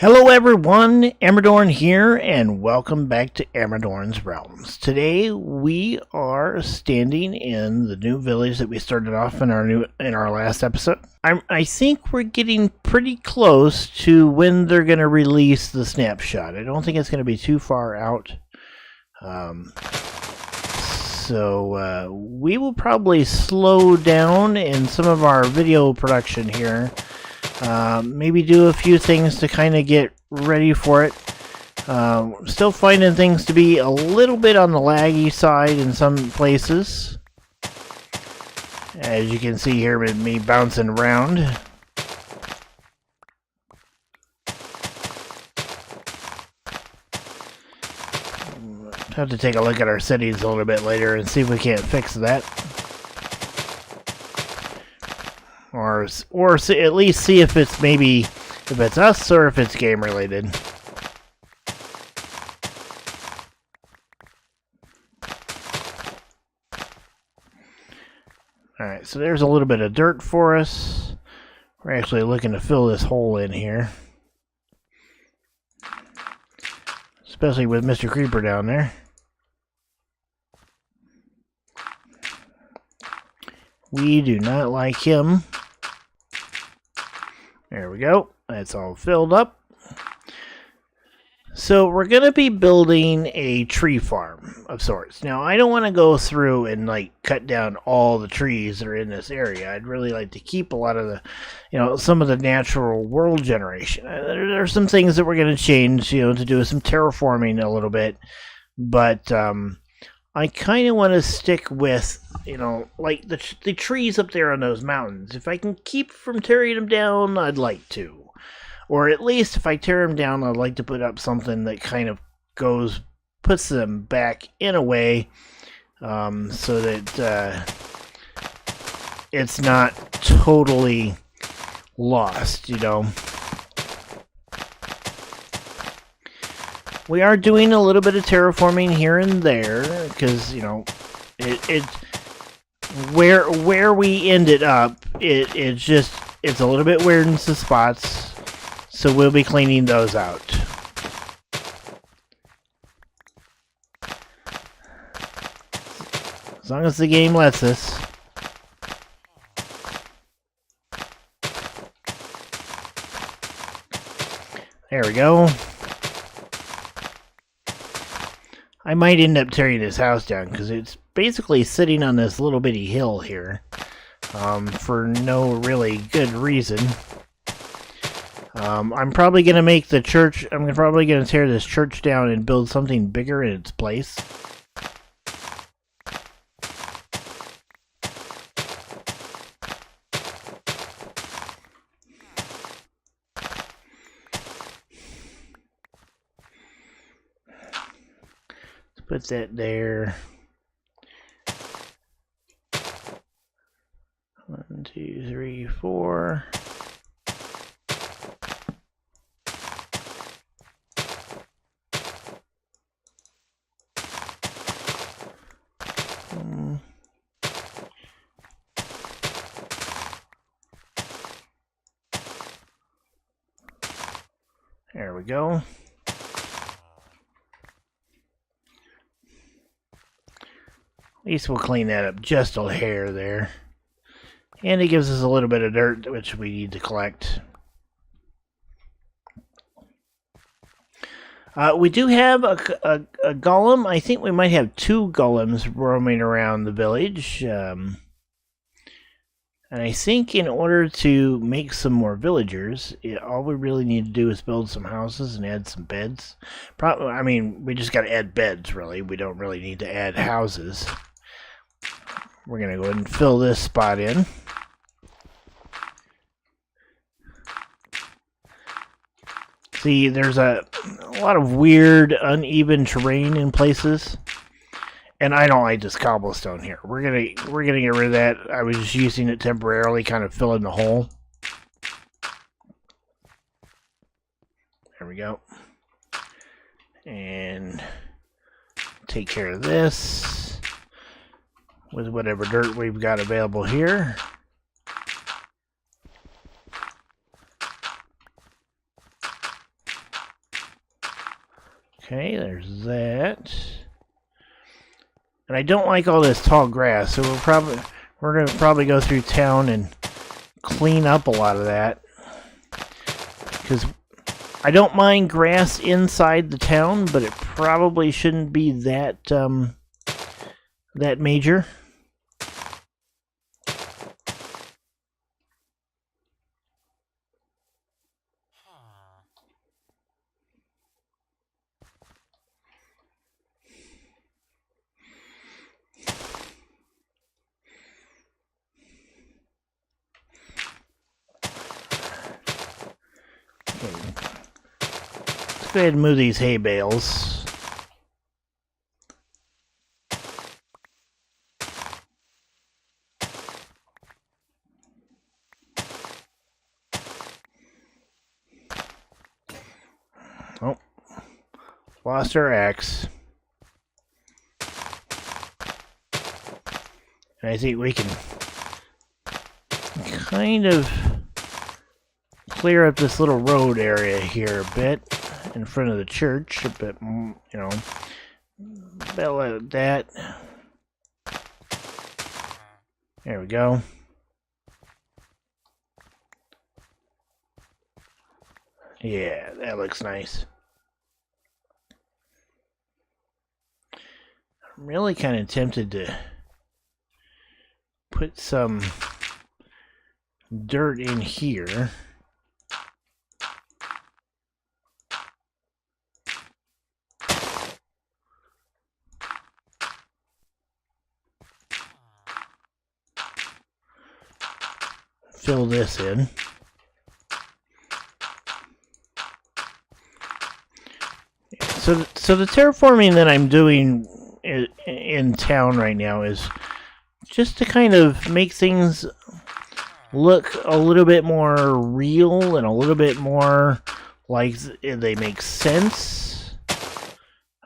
Hello everyone, Amradorn here, and welcome back to Amradorn's Realms. Today we are standing in the new village that we started off in our last episode. I think we're getting pretty close to when they're going to release the Snapshot. I don't think it's going to be too far out. So we will probably slow down in some of our video production here. Maybe do a few things to kind of get ready for it. Still finding things to be a little bit on the laggy side in some places. As you can see here with me bouncing around. Have to take a look at our settings a little bit later and see if we can't fix that. Or at least see if it's if it's us or if it's game related. Alright, so there's a little bit of dirt for us. We're actually looking to fill this hole in here. Especially with Mr. Creeper down there. We do not like him. There we go. That's all filled up. So we're going to be building a tree farm of sorts. Now, I don't want to go through and cut down all the trees that are in this area. I'd really like to keep a lot of the, some of the natural world generation. There are some things that we're going to change, to do some terraforming a little bit. But I kind of want to stick with, the trees up there on those mountains. If I can keep from tearing them down, I'd like to. Or at least if I tear them down, I'd like to put up something that kind of puts them back in a way, so that it's not totally lost, We are doing a little bit of terraforming here and there, because, where we ended up, it's a little bit weird in some spots, so we'll be cleaning those out. As long as the game lets us. There we go. I might end up tearing this house down because it's basically sitting on this little bitty hill here, for no really good reason. I'm probably going to make the church, I'm probably going to tear this church down and build something bigger in its place. Put that there. 1, 2, 3, 4. There we go. At least we'll clean that up just a hair there. And it gives us a little bit of dirt, which we need to collect. We do have a golem. I think we might have 2 golems roaming around the village. And I think in order to make some more villagers, all we really need to do is build some houses and add some beds. We just got to add beds, really. We don't really need to add houses. We're going to go ahead and fill this spot in. See, there's a lot of weird, uneven terrain in places. And I don't like this cobblestone here. We're gonna get rid of that. I was just using it temporarily, kind of filling the hole. There we go. And take care of this with whatever dirt we've got available here. Okay, there's that. And I don't like all this tall grass, so we're gonna probably go through town and clean up a lot of that. Because I don't mind grass inside the town, but it probably shouldn't be that that major. Let's go ahead and move these hay bales. Oh, lost our axe. And I think we can kind of clear up this little road area here a bit in front of the church, a bit, you know, about like that. There we go. Yeah, that looks nice. I'm really kind of tempted to put some dirt in here. Fill this in. So the terraforming that I'm doing in town right now is just to kind of make things look a little bit more real and a little bit more like they make sense.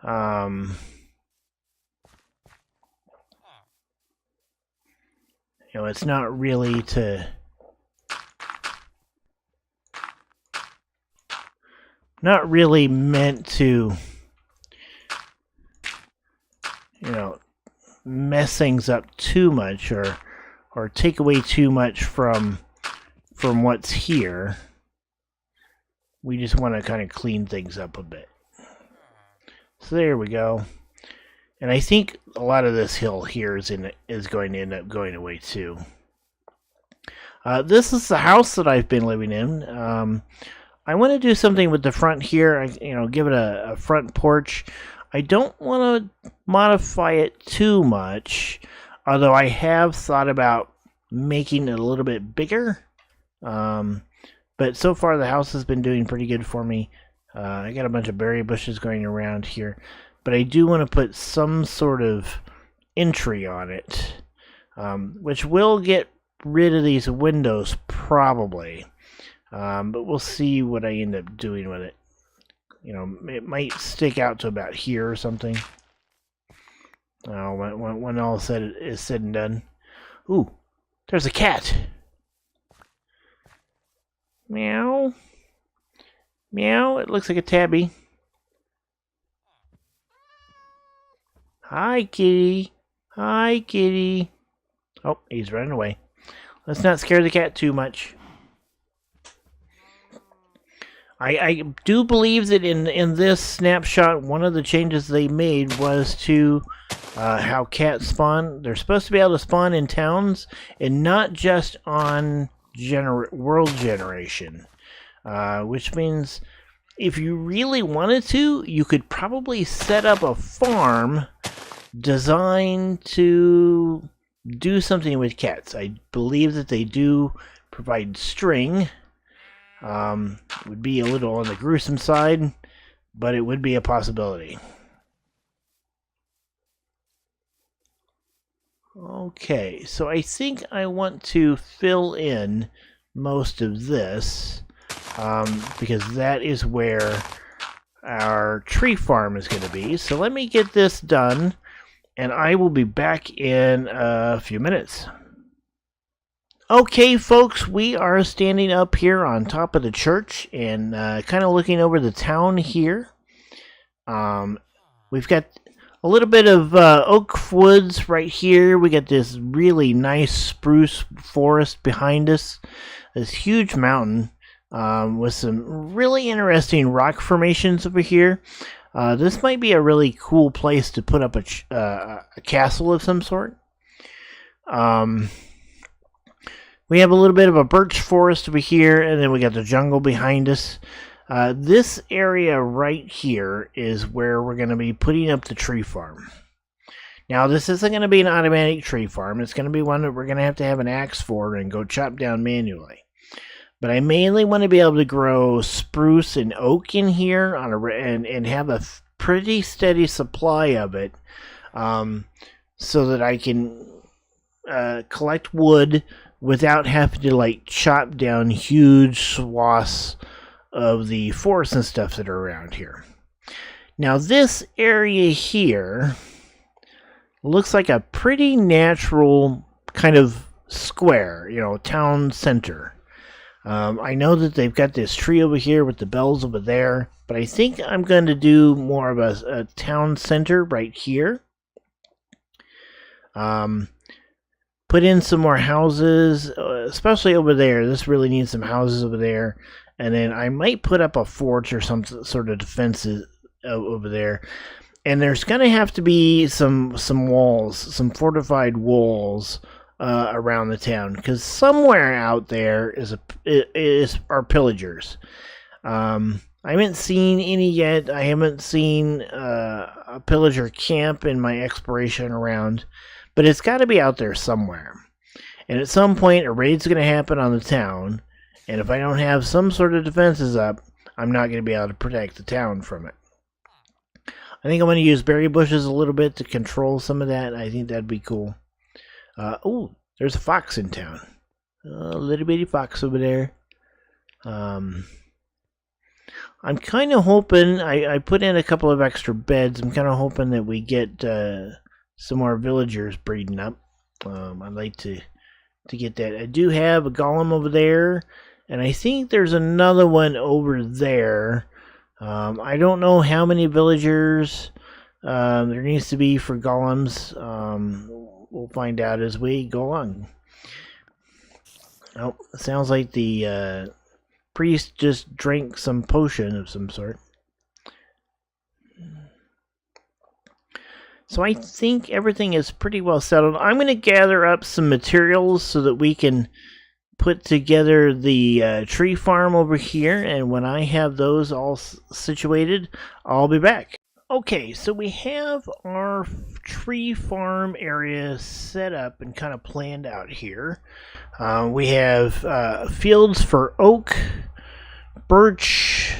You know, it's not really meant to, you know, mess things up too much or take away too much from what's here. We just want to kind of clean things up a bit. So there we go. And I think a lot of this hill here is going to end up going away too. This is the house that I've been living in. I want to do something with the front here, you know, give it a front porch. I don't want to modify it too much, although I have thought about making it a little bit bigger. But so far the house has been doing pretty good for me. I got a bunch of berry bushes going around here, but I do want to put some sort of entry on it, which will get rid of these windows probably. But we'll see what I end up doing with it. You know, it might stick out to about here or something. When all is said and done. Ooh, there's a cat. Meow. Meow, it looks like a tabby. Hi, kitty. Hi, kitty. Oh, he's running away. Let's not scare the cat too much. I do believe that in this snapshot, one of the changes they made was to how cats spawn. They're supposed to be able to spawn in towns and not just on world generation, which means if you really wanted to, you could probably set up a farm designed to do something with cats. I believe that they do provide string. Would be a little on the gruesome side, but it would be a possibility. Okay, so I think I want to fill in most of this, because that is where our tree farm is going to be. So let me get this done, and I will be back in a few minutes. Okay, folks, we are standing up here on top of the church and kind of looking over the town here. We've got a little bit of oak woods right here. We got this really nice spruce forest behind us. This huge mountain with some really interesting rock formations over here. This might be a really cool place to put up a castle of some sort. We have a little bit of a birch forest over here, and then we got the jungle behind us. This area right here is where we're going to be putting up the tree farm. Now, this isn't going to be an automatic tree farm. It's going to be one that we're going to have an axe for and go chop down manually. But I mainly want to be able to grow spruce and oak in here and have a pretty steady supply of it, so that I can collect wood without having to like chop down huge swaths of the forests and stuff that are around here. Now this area here looks like a pretty natural kind of square, town center. I know that they've got this tree over here with the bells over there, but I think I'm going to do more of a town center right here. Put in some more houses, especially over there. This really needs some houses over there. And then I might put up a fort or some sort of defenses over there. And there's going to have to be some walls, some fortified walls around the town, because somewhere out there are pillagers. I haven't seen any yet. I haven't seen a pillager camp in my exploration around. But it's got to be out there somewhere. And at some point, a raid's going to happen on the town. And if I don't have some sort of defenses up, I'm not going to be able to protect the town from it. I think I'm going to use berry bushes a little bit to control some of that. I think that'd be cool. Oh, there's a fox in town. A little bitty fox over there. I'm kind of hoping... I put in a couple of extra beds. I'm kind of hoping that we get... some more villagers breeding up. I'd like to get that. I do have a golem over there, and I think there's another one over there. I don't know how many villagers there needs to be for golems. We'll find out as we go along. Oh, it sounds like the priest just drank some potion of some sort. So I think everything is pretty well settled. I'm going to gather up some materials so that we can put together the tree farm over here. And when I have those all situated, I'll be back. Okay, so we have our tree farm area set up and kind of planned out here. We have fields for oak, birch.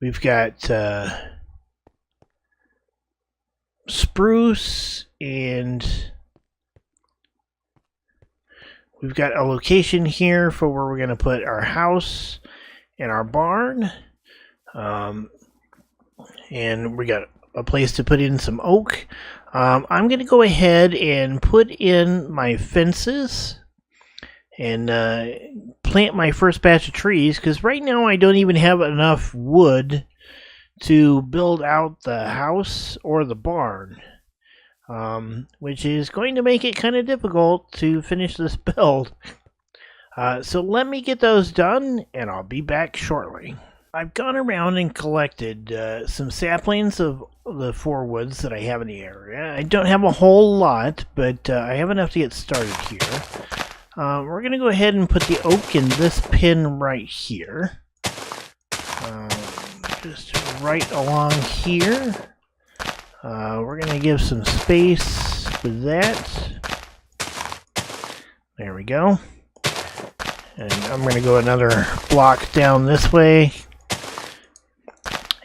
We've got... spruce, and we've got a location here for where we're going to put our house and our barn, and we got a place to put in some oak. I'm going to go ahead and put in my fences and plant my first batch of trees, because right now I don't even have enough wood to build out the house or the barn, which is going to make it kind of difficult to finish this build. So let me get those done, and I'll be back shortly. I've gone around and collected some saplings of the 4 woods that I have in the area. I don't have a whole lot, but I have enough to get started here. We're going to go ahead and put the oak in this pin right here. Just right along here. We're going to give some space for that. There we go. And I'm going to go another block down this way.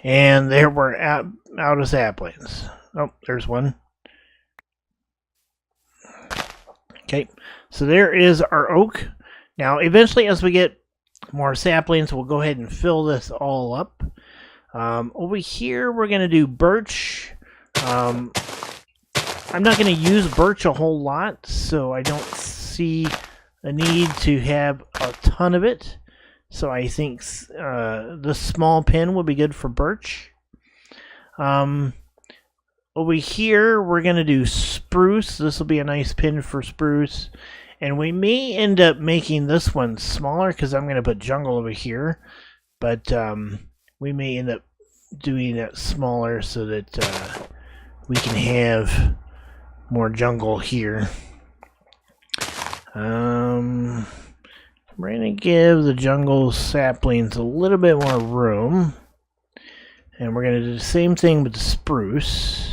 And there we're out of saplings. Oh, there's one. Okay, so there is our oak. Now, eventually, as we get more saplings, we'll go ahead and fill this all up. Over here, we're going to do birch. I'm not going to use birch a whole lot, so I don't see a need to have a ton of it. So I think the small pin will be good for birch. Over here, we're going to do spruce. This will be a nice pin for spruce. And we may end up making this one smaller because I'm going to put jungle over here. But we may end up doing that smaller so that we can have more jungle here. We're going to give the jungle saplings a little bit more room. And we're going to do the same thing with the spruce.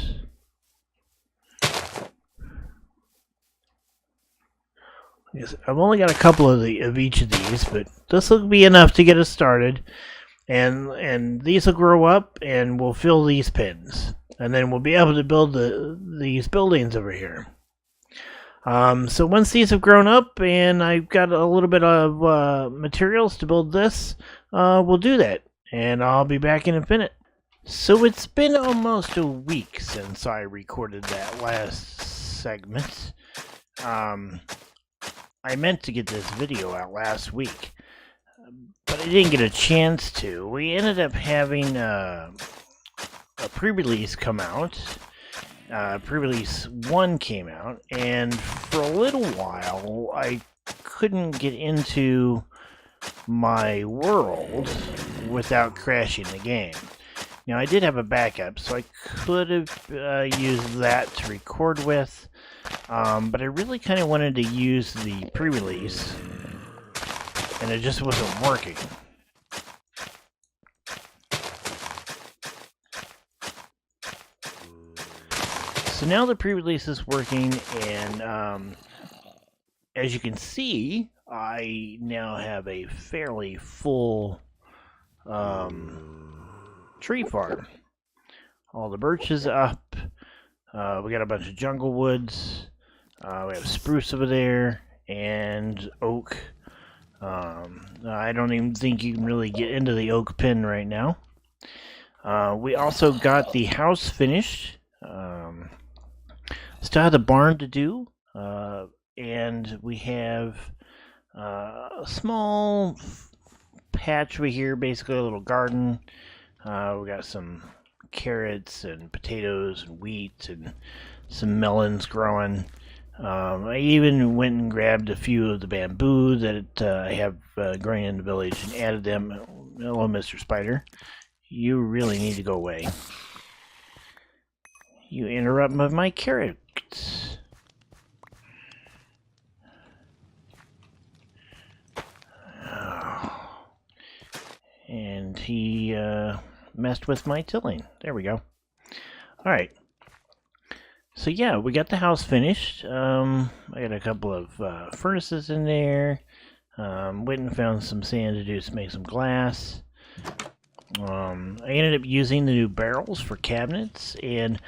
I've only got a couple of each of these, but this will be enough to get us started. And these will grow up, and we'll fill these pins. And then we'll be able to build these buildings over here. So once these have grown up, and I've got a little bit of materials to build this, we'll do that. And I'll be back in a minute. So it's been almost a week since I recorded that last segment. I meant to get this video out last week, but I didn't get a chance to. We ended up having a pre-release come out. Pre-release 1 came out, and for a little while I couldn't get into my world without crashing the game. Now, I did have a backup, so I could have used that to record with, but I really kind of wanted to use the pre-release, and it just wasn't working. So now the pre-release is working, and as you can see, I now have a fairly full tree farm. All the birch is up. We got a bunch of jungle woods. We have spruce over there and oak. I don't even think you can really get into the oak pin right now. We also got the house finished. Still have the barn to do. And we have a small patch over here, basically a little garden. We got some carrots and potatoes and wheat and some melons growing. I even went and grabbed a few of the bamboo that I have growing in the village and added them. Hello, Mr. Spider. You really need to go away. You interrupt my carrots. And he messed with my tilling. There we go. Alright. So yeah, we got the house finished. I got a couple of furnaces in there. Went and found some sand to make some glass. I ended up using the new barrels for cabinets, and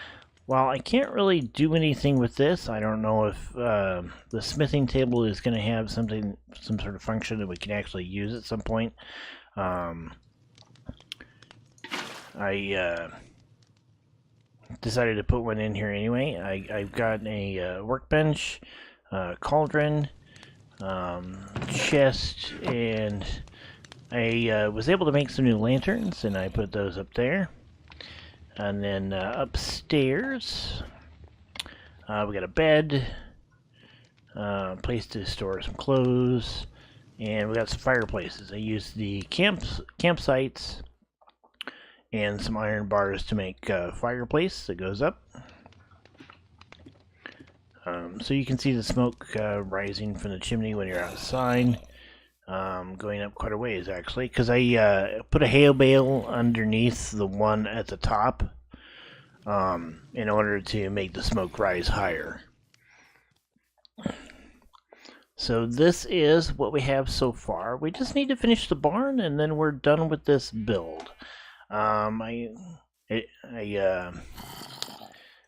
while I can't really do anything with this, I don't know if the smithing table is going to have some sort of function that we can actually use at some point. I decided to put one in here anyway. I've got a workbench, cauldron, chest, and I was able to make some new lanterns, and I put those up there. And then upstairs, we got a bed, place to store some clothes, and we got some fireplaces. I used the campsites and some iron bars to make a fireplace that goes up. So you can see the smoke rising from the chimney when you're outside, going up quite a ways actually, because I put a hay bale underneath the one at the top in order to make the smoke rise higher. So this is what we have so far. We just need to finish the barn, and then we're done with this build. I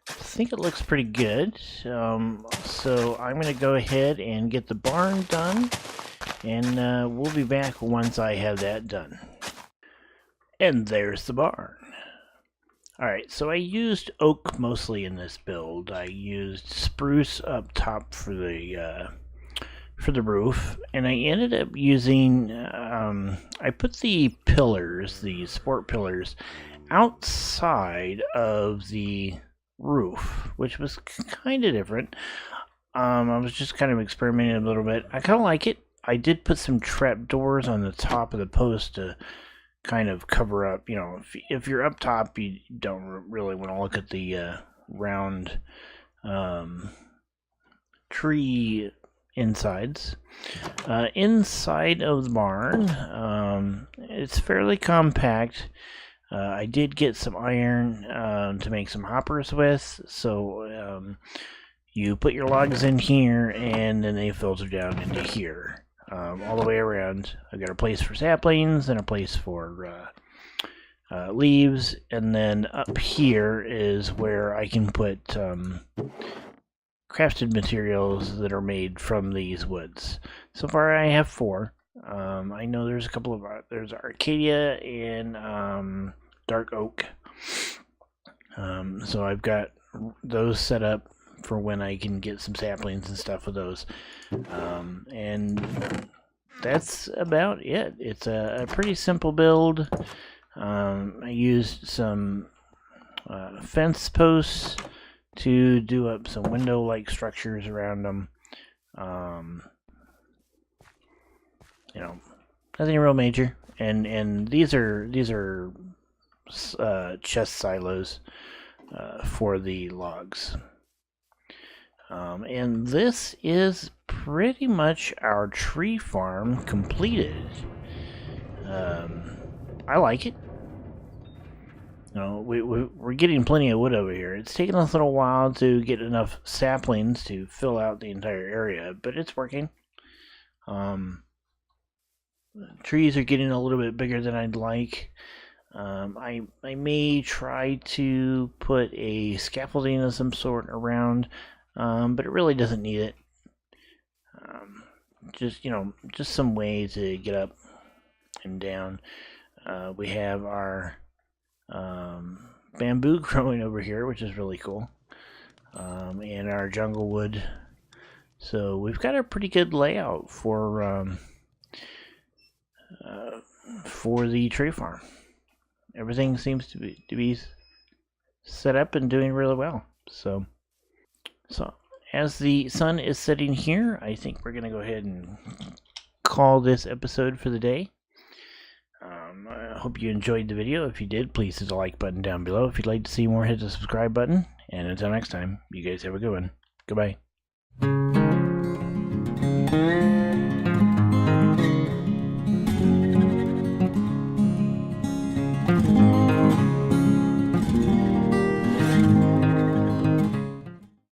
think it looks pretty good. So I'm going to go ahead and get the barn done, and we'll be back once I have that done. And there's the barn. Alright, so I used oak mostly in this build. I used spruce up top for the for the roof, and I ended up using, I put the pillars, the support pillars, outside of the roof, which was kind of different. I was just kind of experimenting a little bit. I kind of like it. I did put some trap doors on the top of the post to kind of cover up, you know, if you're up top, you don't really want to look at the round tree insides. Inside of the barn, it's fairly compact. I did get some iron to make some hoppers with, so you put your logs in here and then they filter down into here. All the way around. I've got a place for saplings and a place for leaves, and then up here is where I can put crafted materials that are made from these woods. So far I have 4. I know there's a couple of, there's Arcadia and Dark Oak. So I've got those set up for when I can get some saplings and stuff with those. And that's about it. It's a pretty simple build. I used some fence posts to do up some window-like structures around them. You know, nothing real major. And these are chest silos for the logs. And this is pretty much our tree farm completed. I like it. You know, we're getting plenty of wood over here. It's taken us a little while to get enough saplings to fill out the entire area, but it's working. Trees are getting a little bit bigger than I'd like. I may try to put a scaffolding of some sort around, but it really doesn't need it. Just, you know, just some way to get up and down. We have our bamboo growing over here, which is really cool, and our jungle wood. So we've got a pretty good layout for the tree farm. Everything seems to be set up and doing really well. So as the sun is setting here, I think we're going to go ahead and call this episode for the day. I hope you enjoyed the video. If you did, please hit the like button down below. If you'd like to see more, hit the subscribe button. And until next time, you guys have a good one. Goodbye.